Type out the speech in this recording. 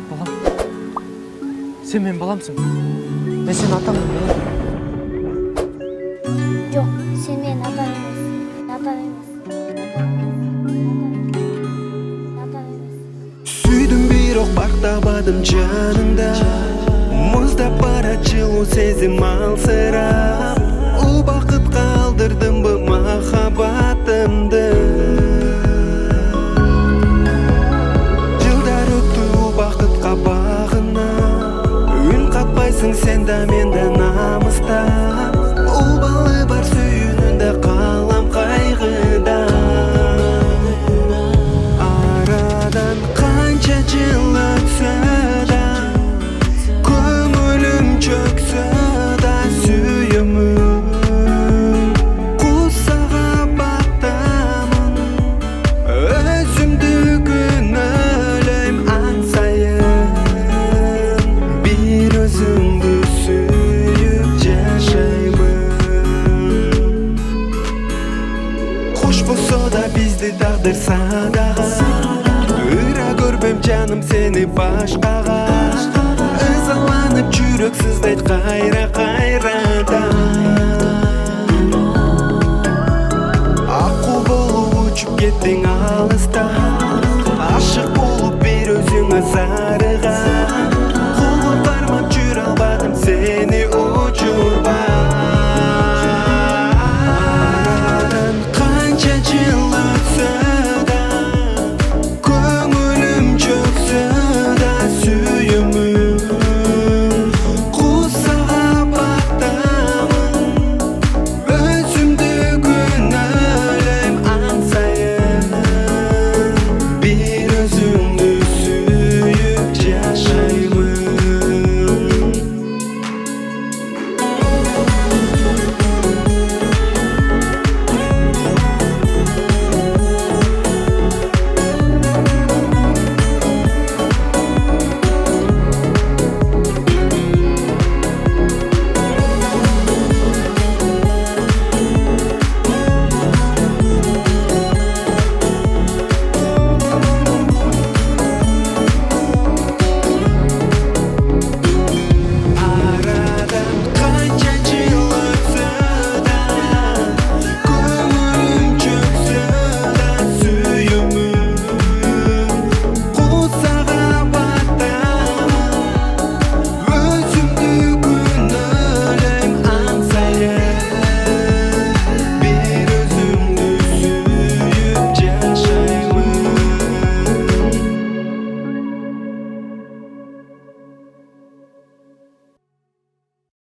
Балам, сен мен баламсың. Мен сен атамын, балам. Жоқ, сен мен атам емес. Сүйдім бирок бактабадым жаныңда. Мұздап барат жылу сезім алсырап. Убакытка алдырдым бу махаббатымды. Жылдар өттү убакытка багына. Үн катпайсың сен да мен да намыста. Убалы бар сүйүүнүндө калам кайгыда. Арадан канча жыл өтсө да, көңүлүм чөксө да сүйөмүн. Кусага баттамын, өзүмдү күнөөлөйм аң сайын. Бир өзүңдү сүйүп жашаймын. Хош болсо да бизди тагдыр садаган. Ыра көрбөм жаным сени башкага. Ызаланып жүрөк сыздайт кайра-кайрада. Акку болуп учуп кеттиң алыста.